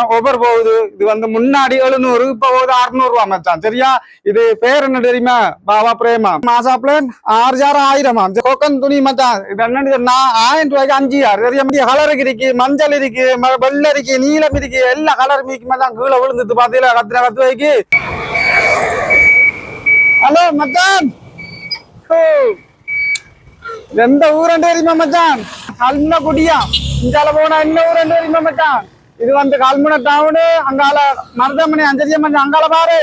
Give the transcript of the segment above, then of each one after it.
மச்சான் ஒவ்வொரு போகுது. இது வந்து முன்னாடி 700 இப்ப போகுது 600 ரூபா மச்சான். சரியா? இது பேர் என்ன தெரியுமா? பாபா பிரேமா மாசா பிளான் 6000 கோக்கன் துணி மச்சான். இது என்னன்னு சொன்னா 1000 ரூபாய்க்கு 5000. சரியா? கலருக்கு இருக்கு, மஞ்சள் இருக்கு, வெள்ளை இருக்கு, நீலம் இருக்கு, எல்லா கலர் மீக்கு மச்சான். கீழே விழுந்துட்டு பாத்தீங்களா? கத்து வைக்கு. ஹலோ மச்சான், எந்த ஊரண்டு தெரியுமா மச்சான்? கல்முனை குடியா. இங்கால போனா என்ன ஊரண்டு தெரியுமா மச்சான்? இது வந்து கல்முனை டவுனு. அங்கால மருதமணி அஞ்சரியா மச்சான். அங்கால பாரு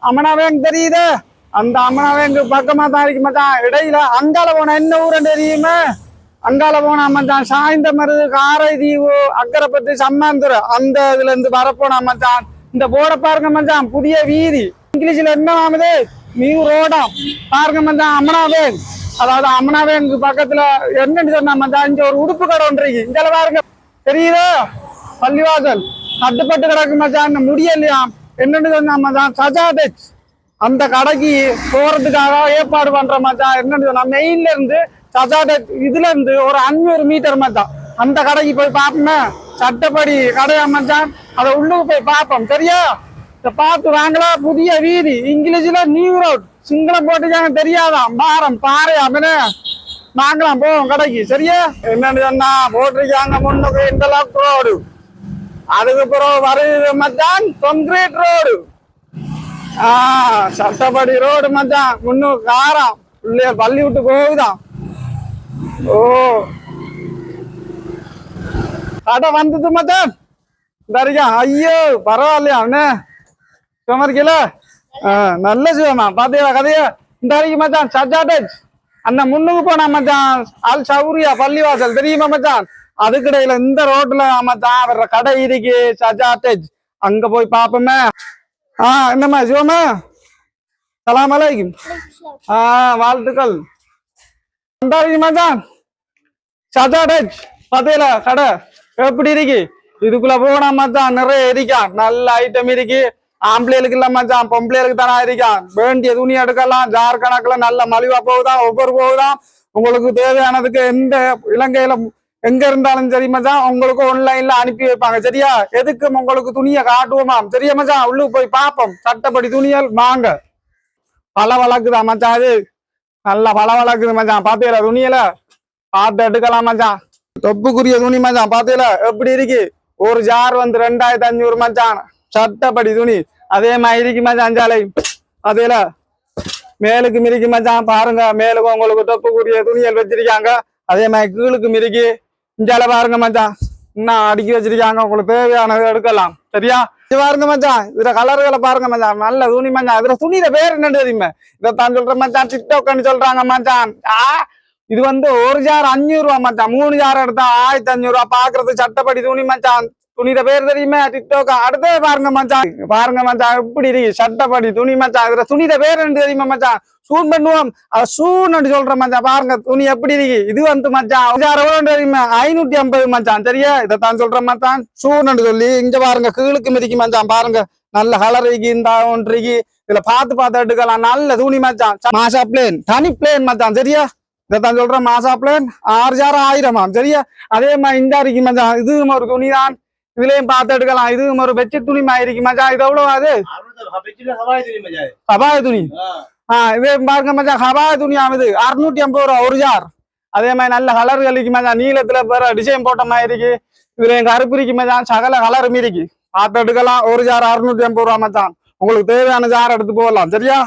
அம்மனாவேங்க தெரியுது. அந்த அம்மனாவேங்க பக்கமா தான் இருக்கு மச்சான். இடையில அங்கால போனா என்ன ஊரண்டு தெரியுமா? அங்கால போனா மச்சான் சாய்ந்த மருது, காரை தீவு, அக்கரைப்பட்டு, சம்மாந்துறை அந்த இதுல இருந்து வரப்போனா மச்சான். இந்த போர்டை பாருங்க மச்சான், புதிய வீதி. இங்கிலீஷ்ல என்ன ஆகுது? நியூ ரோடா பாருங்க மச்சான். அம்மனாவேங், அதாவது அம்மனாவேங்க பக்கத்துல என்னன்னு சொன்னா மச்சான், இங்க ஒரு உடுப்பு கடை ஒன்று இருக்கு. இங்க பாருங்க தெரியுதோ? பள்ளிவாசல் கட்டுப்பட்டு கிடக்கு மச்சான். முடியலையா? என்னன்னு சொன்னா மச்சான், சஜா டெக்ஸ் அந்த கடைக்கு போறதுக்காக ஏற்பாடு பண்ற மச்சான். என்னன்னு சொன்னா மெயின்ல இருந்து சஜா டெக்ஸ் இதுல இருந்து ஒரு 500 மீட்டர் மச்சான். அந்த கடைக்கு போய் பார்ப்போமே. சட்டப்படி கடையா மச்சான், அதை உள்ளுக்கு போய் பார்ப்போம். சரியா? பார்த்து வாங்கலாம். புதிய வீதி, இங்கிலீஷ்ல நியூ ரோட், சிங்களம் போட்டுக்காங்க தெரியாதான். பாரம் பாரு அவனே வாங்கலாம், போவோம் கடைக்கு. சரியா? என்னன்னு சொன்னா போட்டிருக்காங்க முன்னுக்கு இன்டர்லாக் ரோடு, அதுக்கப்புறம் வருது மச்சான் கான்கிரீட் ரோடு. சட்டப்படி ரோடு மச்சான். முன்னுக்கு காரம் பிள்ளைய பள்ளி விட்டு போகுதான். ஓ கடை வந்தது மச்சான். தரியா? ஐயோ பரவாயில்லையா அவனே சுமரிக்கல. நல்ல சிவமா பாத்தீங்களா கதையா? இந்த வரைக்கும் மச்சான் சஜா டச் அந்த முன்னுக்கு போனா மச்சான் அல் சௌரியா பள்ளிவாசல் தெரியுமா மச்சான்? அதுக்கிடையில இந்த ரோட்ல மச்சான் வர்ற கடை இருக்கு சஜா டச். அங்க போய் பாப்போமே. என்னம்மா சிவமா? சலாம் அலைக்கும். வாழ்த்துக்கள். இந்த வரைக்கும் மச்சான் சஜா டச் பாத்தீங்களா கடை எப்படி இருக்கு? இதுக்குள்ள போனா மச்சான் நிறைய இருக்கா, நல்ல ஐட்டம் இருக்கு. ஆம்பளைகளுக்கு இல்ல மச்சான், பொம்பளைகளுக்கு தானே இருக்கான். வேண்டிய துணி எடுக்கலாம். ஜார் கணக்குல நல்ல மலிவா போகுதான், ஒவ்வொரு போகுதான். உங்களுக்கு தேவையானதுக்கு எந்த இலங்கையில எங்க இருந்தாலும் சரி மச்சான், உங்களுக்கு ஆன்லைன்ல அனுப்பி வைப்பாங்க. சரியா? எதுக்கும் உங்களுக்கு துணியை காட்டுவோமாம். சரியா மச்சான்? உள்ளுக்கு போய் பார்ப்போம். சட்டப்படி துணியல் வாங்க. பல வழக்குதா மச்சான். அது நல்லா பல வழக்குது மச்சான். பாத்தீங்களா? துணியில பார்த்து எடுக்கலாம் மச்சான். தொப்புக்குரிய துணி மச்சான். பாத்தீங்களா எப்படி இருக்கு? ஒரு ஜார் வந்து 2500 மச்சான். சட்டப்படி துணி அதே மாதிரி இருக்கு மச்சான். அஞ்சாலை அதேல மேலுக்கு மிரிக்கு மச்சான். பாருங்க, மேலுக்கு உங்களுக்கு தொப்புக்குரிய துணிகள் வச்சிருக்காங்க. அதே மாதிரி கீழுக்கு மிரிக்கு. இஞ்சால பாருங்க மச்சான், இன்னும் அடுக்கி வச்சிருக்காங்க. உங்களுக்கு தேவையானது எடுக்கலாம். சரியா? இது பாருங்க மச்சான், இதுல கலர்களை பாருங்க மச்சான். நல்ல துணி மச்சான். இதுல துணியில பேர் என்னன்னு தெரியுமே? இதைத்தான் சொல்றேன் மச்சான், டிக்டாக்னு சொல்றாங்க மச்சான். இது வந்து ஒரு ஜார் 500 ரூபா மச்சான். 3 ஜார் எடுத்தா 1500 ரூபா. பாக்குறது சட்டப்படி துணி மச்சான். துணியில பேர் தெரியுமே? டிக்டாக். அடுத்தே பாருங்க மச்சான், பாருங்க மச்சான் எப்படி இருக்கு சட்டப்படி துணி மச்சான். இதுல துணியில பேர் என்ன தெரியுமா மச்சான்? சூன் பண்ணுவோம், அதை சூன்னு சொல்றேன் மச்சான். பாருங்க துணி எப்படி இருக்கு. இது வந்து மச்சான் எவ்வளவு தெரியுமா? 550 மச்சான். சரியா? இதைத்தான் சொல்றேன் மச்சான், சூன்னு சொல்லி. இங்க பாருங்க கீழுக்கு மிதிக்கு மச்சான். பாருங்க நல்ல கலர் இருக்கு. இந்த ஒன்று இருக்கு. இதுல பார்த்து எடுக்கலாம். நல்ல துணி மச்சான். மாசா பிளேன், தனி பிளேன் மச்சான். சரியா? இதைத்தான் சொல்றேன், மாசா பிளேன் 6000 சரியா? அதே மாதிரி இந்த இருக்கு மச்சான். இதுவும் ஒரு துணி தான். இதுலயும் பார்த்து எடுக்கலாம். இதுவும் ஒரு பெட்ஷீட் துணி மாதிரி மச்சான். இது எவ்வளவு? அது ஹபாய துணி. இதே பாருங்க மச்சான், ஹபாய துணி ஆகுது 650 ரூபா ஒரு ஜார். அதே மாதிரி நல்ல கலர் இருக்கு மச்சான். நீளத்துல வேற டிசைன் போட்ட மாதிரி இருக்கு. இதுல கருப்பு இருக்கு மச்சான். சகல கலர் இருக்கு. பார்த்து எடுக்கலாம். ஒரு ஜார் 650 ரூபா மச்சான். உங்களுக்கு தேவையான ஜார் எடுத்து போகலாம். சரியா?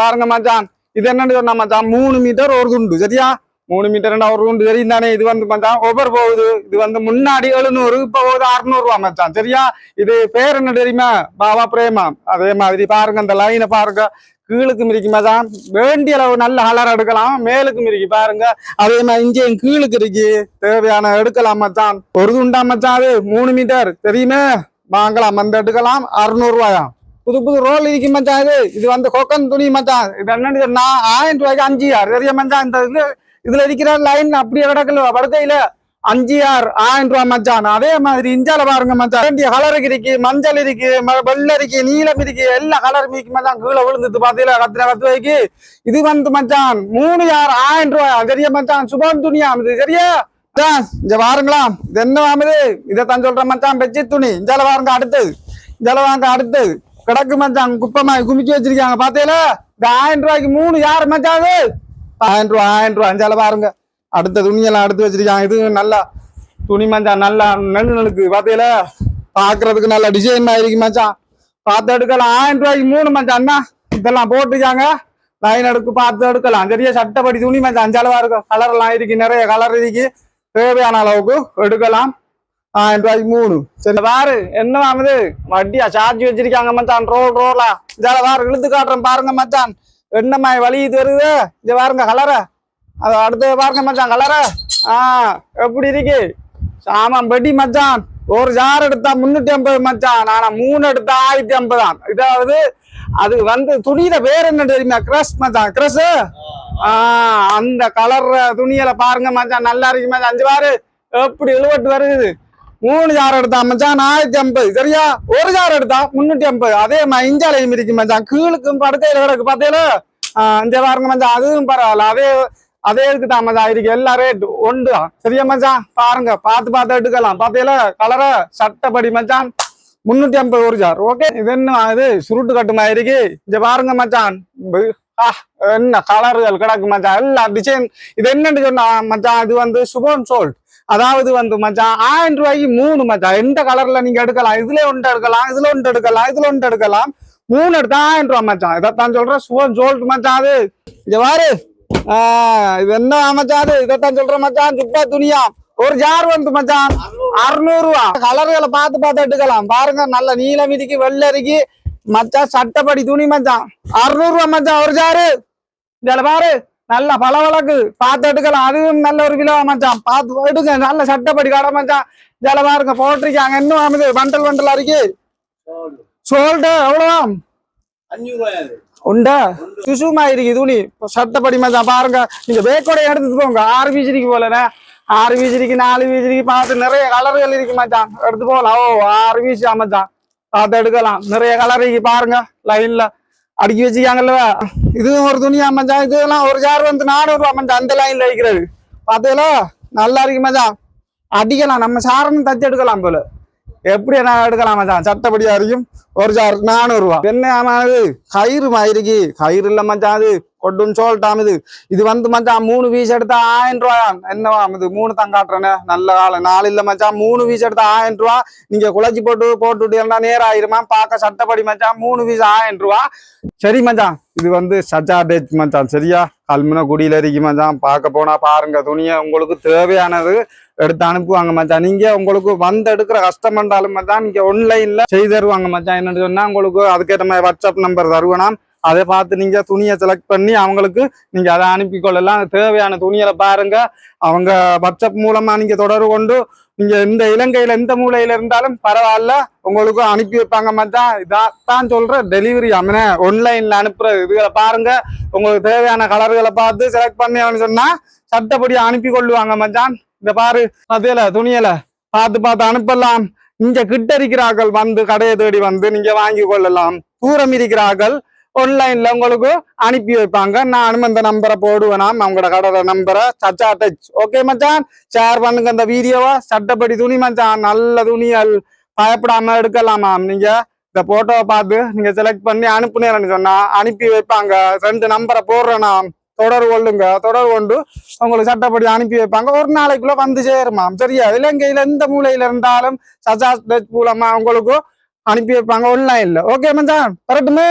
பாருங்க மச்சான், இது என்னன்னு சொன்னா மச்சான் 3 மீட்டர் ஒரு துண்டு. சரியா? 3 மீட்டர் ஒரு துண்டு தெரியும் தானே? இது வந்து மச்சான் ஒவ்வொரு போகுது. இது வந்து முன்னாடி 700 இப்ப போகுது 600 ரூபா மச்சான். சரியா? இது பேர் என்ன தெரியுமா? பாபா பிரேமா. அதே மாதிரி பாருங்க, இந்த லைனை பாருங்க. கீழுக்கு மிரிக்கு மச்சான். வேண்டிய அளவு நல்ல கலர் எடுக்கலாம். மேலுக்கு மிரிக்கு பாருங்க. அதே மாதிரி இங்கேயும் கீழுக்கு இருக்கு. தேவையான எடுக்கலாம் மச்சான். ஒரு துண்டா மச்சான். அது 3 மீட்டர் தெரியுமே? வாங்கலாம், வந்து எடுக்கலாம். 600 ரூபாயாம். புது ரோல் இருக்கு மச்சான். இது வந்து கொக்கன் துணி மச்சான். இது என்னன்னு சொன்னா 1000 ரூபாய்க்கு 5000. சரியா மச்சான்? இந்த இதுல இருக்கிற லைன் அப்படியே கிடக்கல படுக்கையில 5000 1000 ரூபாய் மச்சான். அதே மாதிரி இஞ்சால பாருங்க மச்சான். வேண்டிய கலருக்கு இருக்கு. மஞ்சள் இருக்கு, வெள்ளை இருக்கு, நீலம் இருக்கு, எல்லா கலர் மீக்கு மச்சான். கீழே விழுந்துட்டு பாத்தீங்களா? கத்து வைக்கு. இது வந்து மச்சான் 3000 1000 ரூபாய். சரியா மச்சான்? சுபம் துணியா இது. சரியா? இங்க பாருங்களா இது என்ன வாங்குது இதைத்தான் சொல்ற மச்சான் பெட்சி துணி இஞ்சால பாருங்க அடுத்தது இஞ்சால வாங்க அடுத்தது கிடக்கு மச்சான் குப்பமா குமிச்சு வச்சிருக்காங்க பாத்தீங்களா இந்த 1000 ரூபாய்க்கு 3 யாரு மச்சான் அது 1000 ரூபாய் இஞ்சால பாருங்க அடுத்த துணியெல்லாம் அடுத்து வச்சிருக்காங்க இது நல்லா துணி மச்சான் நல்லா நெழுக்கு பாத்தீங்களா பாக்குறதுக்கு நல்ல டிசைன் இருக்கு மச்சான் பார்த்து எடுக்கலாம் 1000 ரூபாய்க்கு 3 மச்சான் அண்ணா இதெல்லாம் போட்டுருக்காங்க லைன் எடுக்கு பார்த்து எடுக்கலாம் சரியா சட்டப்படி துணி மச்சான் அஞ்சாலவா இருக்கும் கலர் எல்லாம் இருக்கு நிறைய கலர் இருக்கு தேவையான அளவுக்கு எடுக்கலாம் 1000 ரூபாய்க்கு 3 சரி பாரு என்ன வாங்குது வட்டியா சார்ஜ் வச்சிருக்காங்க மச்சான் ரோலா இதால பாரு இழுத்து காட்டுறேன் பாருங்க மச்சான் என்னமாய் வலி இது வருது இங்க பாருங்க கலர அது அடுத்து பாருங்க மச்சான் கலர எப்படி இருக்கு ஆமாம் பெட்டி மச்சான் ஒரு ஜார் எடுத்தா 350 மச்சான் ஆனா 3 எடுத்தா 1050 தான் இதாவது அது வந்து துணியில பேர் என்ன தெரியுமா கிரஷ் மச்சான் கிரஷ் அந்த கலர் துணியில பாருங்க மச்சான் நல்லா இருக்கு மச்சான் 5 பாரு எப்படி இழுவட்டு வருது 3 ஜார் எடுத்தா மச்சான் 1050 சரியா ஒரு ஜார் எடுத்தா 350 அதே இஞ்சாலையும் இருக்கு மச்சான் கீழுக்கும் படுக்கையில கிடக்கு பாத்தீங்களா இந்த பாருங்க மச்சான் அதுவும் பரவாயில்ல அதே இருக்குதான் மச்சான் இருக்கு எல்லா ரேட் ஒன்றுதான் சரியா மச்சான் பாருங்க பார்த்து எடுக்கலாம் பாத்தீங்களா கலர சட்டப்படி மச்சான் 350 ஒரு ஜார் ஓகே இது என்ன இது சுருட்டு கட்டுமா இருக்கு இங்க பாருங்க மச்சான் என்ன கலர்கள் கிடக்கு மச்சான் எல்லாம் டிசைன் இது என்னன்னு சொன்னா மச்சான் இது வந்து சுபோன் சோல்ட் அதாவது வந்து மச்சான் 1000 ரூபாய்க்கு 3 மச்சான் எந்த கலர்ல நீங்க எடுக்கலாம் இதுல ஒன்று எடுக்கலாம் இதுல ஒன்று எடுக்கலாம் இதுல ஒன்று எடுக்கலாம் 3 எடுத்தா 1000 ரூபாய் மச்சான் இதைத்தான் சொல்றேன் சுபோன் சோல்ட் மச்சான் அது இங்க பாரு இது என்ன மச்சான் அது இதைத்தான் சொல்ற மச்சான் சுப்பா துணியா ஒரு ஜார் வந்து மச்சான் 600 ரூபா கலர்களை பார்த்து எடுக்கலாம் பாருங்க நல்ல நீலம் இருக்கு வெள்ளை இருக்கு மச்சான் சட்டப்படி துணி மச்சான் 600 ரூபா மச்சான் ஒரு ஜாரு இதுல பாரு நல்ல பளவளக்கு பார்த்து எடுக்கலாம் அதுவும் நல்ல ஒரு கிலோ மச்சான் பார்த்து எடுக்க நல்ல சட்டப்படி கடை மச்சான் இதுல பாருங்க போட்டிருக்காங்க இன்னும் ஆகுது வண்டல் இருக்கு சோல்டு எவ்வளவு 500 உண்டா சுசுமா இருக்கு துணி சட்டப்படி மச்சான் பாருங்க நீங்க பேக்கோட எடுத்துட்டு போங்க 6 பீச்சரிக்கு போலண்ணே 6 பீச்சரிக்கு 4 பீச்சரிக்கு பார்த்து நிறைய கலர்கள் இருக்கு மச்சான் எடுத்து போகலாம் 6 பீச் மச்சான் பார்த்து எடுக்கலாம் நிறைய கலர் இருக்கு பாருங்க லைன்ல அடுக்கி வச்சுக்காங்கல்ல இதுவும் ஒரு துணியா மச்சான் இதெல்லாம் ஒரு ஜார் வந்து 400 ரூபா மச்சான் அந்த லைன்ல இருக்கிறது பாத்தீங்களா நல்லா இருக்கு மச்சான் அடிக்கலாம் நம்ம சாரன்னு தச்சு எடுக்கலாம் போல எப்படி என்ன எடுக்கலாம் மச்சான் சட்டப்படியா இருக்கும் ஒரு ஜார் 400 ரூபா என்ன ஆமாது கயிறு மாயிருக்கு கயிறு இல்ல மச்சான் அது கொட்டுன்னு சொல்லிட்டாம் இது வந்து மச்சான் 3 பீஸ் எடுத்தா 1000 ரூபாயா என்னவா இது 3 தான் காட்டுறேன்னு நல்ல காலம் 4 இல்ல மச்சான் 3 பீஸ் எடுத்தா 1000 ரூபா நீங்க குழச்சி போட்டுட்டு நேரம் ஆயிருமா பார்க்க சட்டப்படி மச்சான் 3 பீஸ் 1000 ரூபா சரி மச்சான் இது வந்து சஜா டேட் மச்சான் சரியா கல்முனை குடியில இருக்கு மச்சான் பார்க்க போனா பாருங்க துணியை உங்களுக்கு தேவையானது எடுத்து அனுப்புவாங்க மச்சான் நீங்க உங்களுக்கு வந்து எடுக்கிற கஷ்டம் பண்ணாலும் மச்சான் நீங்க ஆன்லைன்ல செய்து தருவாங்க மச்சான் என்னன்னு சொன்னா உங்களுக்கு அதுக்கேற்ற மாதிரி வாட்ஸ்அப் நம்பர் தருவேனாம் அதை பார்த்து நீங்க துணியை செலக்ட் பண்ணி அவங்களுக்கு நீங்க அதை அனுப்பி கொள்ளலாம் தேவையான துணிகளை பாருங்க அவங்க வாட்ஸ்அப் மூலமா நீங்க தொடர்பு கொண்டு நீங்க இந்த இலங்கையில எந்த மூலையில இருந்தாலும் பரவாயில்ல உங்களுக்கு அனுப்பி வைப்பாங்க மச்சான் இதான் சொல்ற டெலிவரி அமன ஆன்லைன்ல அனுப்புற இதுகளை பாருங்க உங்களுக்கு தேவையான கலர்களை பார்த்து செலக்ட் பண்ணி சொன்னா சட்டப்படி அனுப்பி கொள்ளுவாங்க மச்சான் இந்த பாரு அதேல துணியல பார்த்து அனுப்பலாம் இங்க கிட்ட இருக்கிறார்கள் வந்து கடையை தேடி வந்து நீங்க வாங்கி கொள்ளலாம் தூரம் இருக்கிறார்கள் ஆன்லைன்ல உங்களுக்கு அனுப்பி வைப்பாங்க நானும் அந்த நம்பரை போடுவேனாம் அவங்களோட கடை நம்பரை சச்சா டச் ஓகே மச்சான் ஷேர் பண்ணுங்க இந்த வீடியோவை சட்டப்படி துணி மச்சான் நல்ல துணிகள் பயப்படாம எடுக்கலாமாம் நீங்க இந்த போட்டோவை பார்த்து நீங்க செலக்ட் பண்ணி அனுப்புனேன்னு சொன்னா அனுப்பி வைப்பாங்க 2 நம்பரை போடுறேனாம் தொடர்பு கொண்டு உங்களுக்கு சட்டப்படி அனுப்பி வைப்பாங்க ஒரு நாளைக்குள்ள வந்து சேருமாம் சரியா இலங்கையில எந்த மூலையில இருந்தாலும் சச்சா டச் மூலமா உங்களுக்கு அனுப்பி வைப்பாங்க ஆன்லைன்ல ஓகே மச்சான் கரெக்டுமே